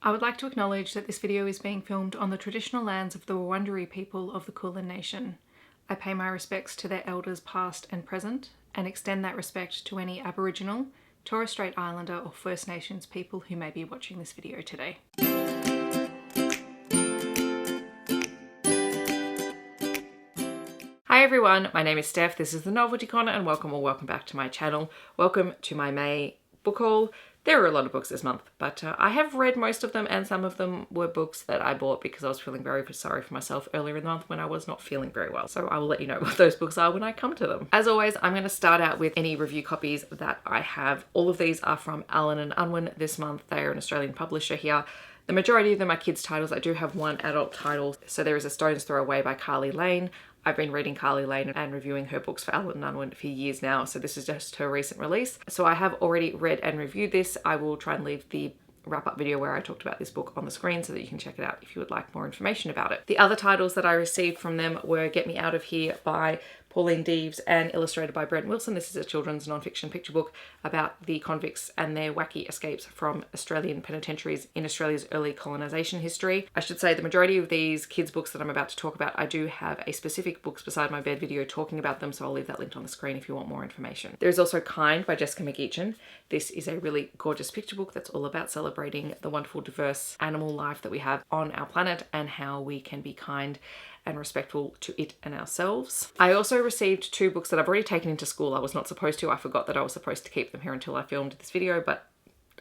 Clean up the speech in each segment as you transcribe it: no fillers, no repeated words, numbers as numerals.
I would like to acknowledge that this video is being filmed on the traditional lands of the Wurundjeri people of the Kulin Nation. I pay my respects to their elders past and present, and extend that respect to any Aboriginal, Torres Strait Islander or First Nations people who may be watching this video today. Hi everyone, my name is Steph, this is the Novelty Corner, and welcome back to my channel. Welcome to my May book haul. There are a lot of books this month, but I have read most of them, and some of them were books that I bought because I was feeling very sorry for myself earlier in the month when I was not feeling very well. So I will let you know what those books are when I come to them. As always, I'm going to start out with any review copies that I have. All of these are from Allen and Unwin this month. They are an Australian publisher here. The majority of them are kids' titles. I do have one adult title. So there is A Stone's Throw Away by Carly Lane. I've been reading Carly Lane and reviewing her books for Allen and Unwin for years now, so this is just her recent release. So I have already read and reviewed this. I will try and leave the wrap-up video where I talked about this book on the screen so that you can check it out if you would like more information about it. The other titles that I received from them were Get Me Out of Here by Pauline Deeves and illustrated by Brent Wilson. This is a children's non-fiction picture book about the convicts and their wacky escapes from Australian penitentiaries in Australia's early colonisation history. I should say the majority of these kids' books that I'm about to talk about, I do have a specific Books Beside My Bed video talking about them, so I'll leave that linked on the screen if you want more information. There's also Kind by Jessica McGeachin. This is a really gorgeous picture book that's all about celebrating the wonderful diverse animal life that we have on our planet and how we can be kind and respectful to it and ourselves. I also received two books that I've already taken into school. I was not supposed to. I forgot that I was supposed to keep them here until I filmed this video, but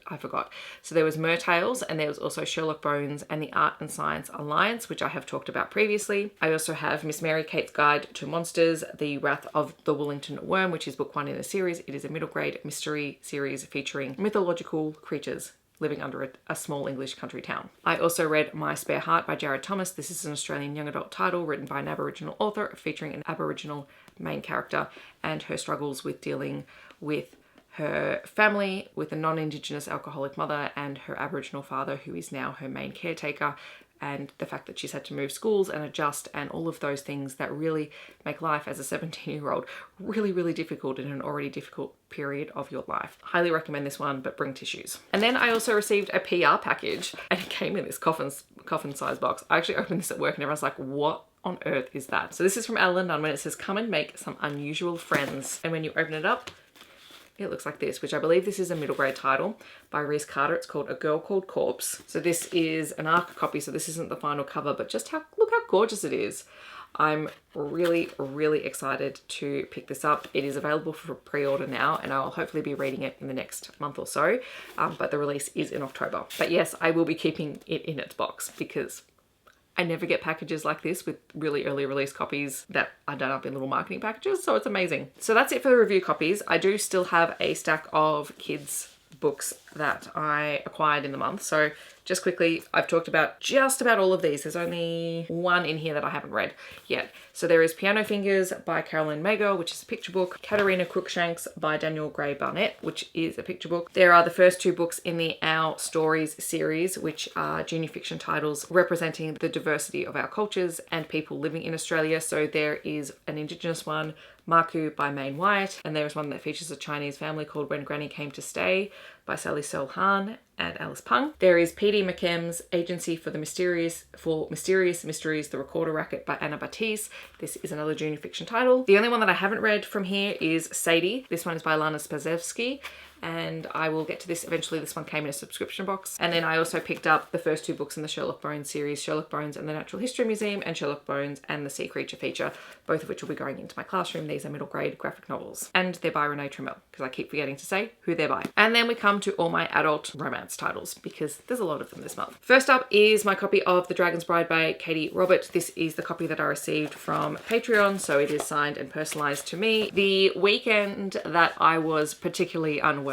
I forgot. So there was Mertails, and there was also Sherlock Bones and the Art and Science Alliance, which I have talked about previously. I also have Miss Mary Kate's Guide to Monsters, The Wrath of the Woolington Wyrm, which is book one in the series. It is a middle grade mystery series featuring mythological creatures living under a small English country town. I also read My Spare Heart by Jared Thomas. This is an Australian young adult title written by an Aboriginal author featuring an Aboriginal main character and her struggles with dealing with her family, with a non-Indigenous alcoholic mother and her Aboriginal father who is now her main caretaker, and the fact that she's had to move schools and adjust and all of those things that really make life as a 17-year-old really difficult in an already difficult period of your life. Highly recommend this one, but bring tissues. And then I also received a PR package, and it came in this coffin size box. I actually opened this at work and everyone's like, what on earth is that? So this is from Allen & Unwin. It says, come and make some unusual friends. And when you open it up, it looks like this, which I believe this is a middle grade title by Reece. It's called A Girl Called Corpse. So this is an ARC copy, so this isn't the final cover, but just look how gorgeous it is. I'm really excited to pick this up. It is available for pre-order now, and I'll hopefully be reading it in the next month or so, but the release is in October. But yes, I will be keeping it in its box because I never get packages like this with really early release copies that are done up in little marketing packages, so it's amazing. So that's it for the review copies. I do still have a stack of kids' books that I acquired in the month. So just quickly, I've talked about just about all of these. There's only one in here that I haven't read yet. So there is Piano Fingers by Carolyn Magerl, which is a picture book. Katerina, Cruickshanks by Daniel Gray-Barnett, which is a picture book. There are the first two books in the Our Stories series, which are junior fiction titles representing the diversity of our cultures and people living in Australia. So there is an Indigenous one, Marku by Maine Wyatt, and there is one that features a Chinese family called When Granny Came to Stay by Sally Searle Hahn and Alice Pung. There is P.D. McKem's Agency for Mysterious Mysteries, The Recorder Racket by Anna Batiste. This is another junior fiction title. The only one that I haven't read from here is Sadie. This one is by Lana Spazewski, and I will get to this eventually. This one came in a subscription box. And then I also picked up the first two books in the Sherlock Bones series, Sherlock Bones and the Natural History Museum and Sherlock Bones and the Sea Creature feature, both of which will be going into my classroom. These are middle grade graphic novels, and they're by Renee Treml, because I keep forgetting to say who they're by. And then we come to all my adult romance titles, because there's a lot of them this month. First up is my copy of The Dragon's Bride by Katie Robert. This is the copy that I received from Patreon, so it is signed and personalized to me. The weekend that I was particularly unwell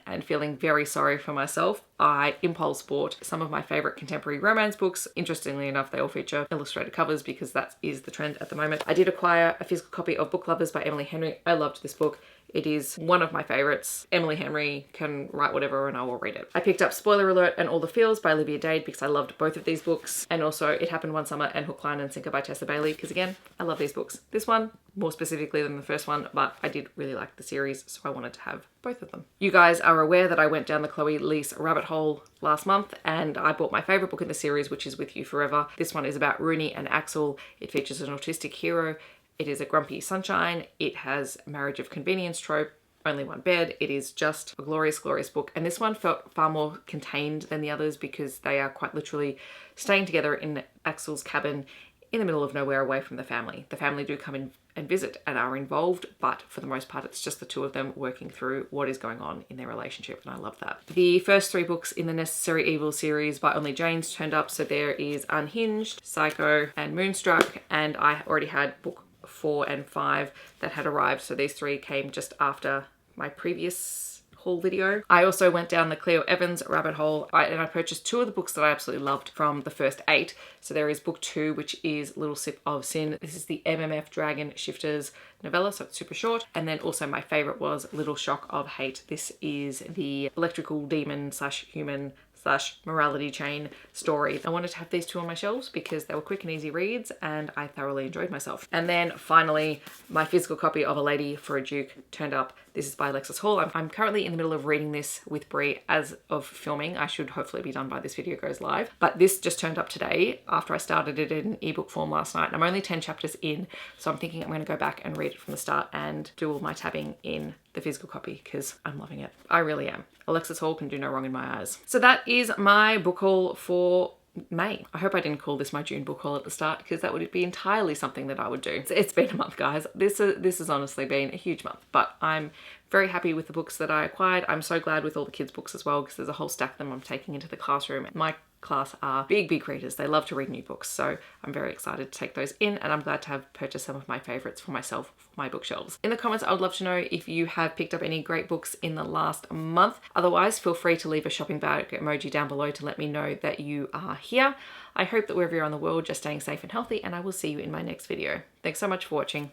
and feeling very sorry for myself, I impulse bought some of my favorite contemporary romance books. Interestingly enough, they all feature illustrated covers because that is the trend at the moment. I did acquire a physical copy of Book Lovers by Emily Henry. I loved this book. It is one of my favorites. Emily Henry can write whatever and I will read it. I picked up Spoiler Alert and All the Feels by Olivia Dade because I loved both of these books. And also It Happened One Summer and Hook, Line and Sinker by Tessa Bailey because again, I love these books. This one more specifically than the first one, but I did really like the series, so I wanted to have both of them. You guys are aware that I went down the Chloe Leese rabbit hole last month and I bought my favourite book in the series, which is With You Forever. This one is about Rooney and Axel. It features an autistic hero. It is a grumpy sunshine. It has marriage of convenience trope, only one bed. It is just a glorious, glorious book. And this one felt far more contained than the others because they are quite literally staying together in Axel's cabin in the middle of nowhere away from the family. The family do come in and visit and are involved, but for the most part, it's just the two of them working through what is going on in their relationship, and I love that. The first 3 books in the Necessary Evil series by Only Jane's turned up, so there is Unhinged, Psycho, and Moonstruck, and I already had book 4 and 5 that had arrived, so these 3 came just after my previous haul video. I also went down the Cleo Evans rabbit hole and I purchased 2 of the books that I absolutely loved from the first 8. So there is book 2, which is Little Sip of Sin. This is the MMF Dragon Shifters novella, so it's super short. And then also my favorite was Little Shock of Hate. This is the electrical demon slash human slash morality chain story. I wanted to have these 2 on my shelves because they were quick and easy reads and I thoroughly enjoyed myself. And then finally, my physical copy of A Lady for a Duke turned up. This is by Alexis Hall. I'm currently in the middle of reading this with Brie as of filming. I should hopefully be done by this video goes live. But this just turned up today after I started it in ebook form last night. And I'm only 10 chapters in, so I'm thinking I'm going to go back and read it from the start and do all my tabbing in the physical copy because I'm loving it. I really am. Alexis Hall can do no wrong in my eyes. So that is my book haul for May. I hope I didn't call this my June book haul at the start because that would be entirely something that I would do. It's been a month, guys. This has honestly been a huge month, but I'm very happy with the books that I acquired. I'm so glad with all the kids' books as well because there's a whole stack of them I'm taking into the classroom. My class are big readers. They love to read new books, so I'm very excited to take those in, and I'm glad to have purchased some of my favorites for myself for my bookshelves. In the comments, I would love to know if you have picked up any great books in the last month. Otherwise, feel free to leave a shopping bag emoji down below to let me know that you are here. I hope that wherever you're in the world, you're staying safe and healthy, and I will see you in my next video. Thanks so much for watching.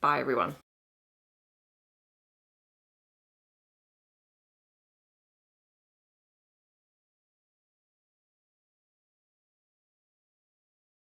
Bye, everyone.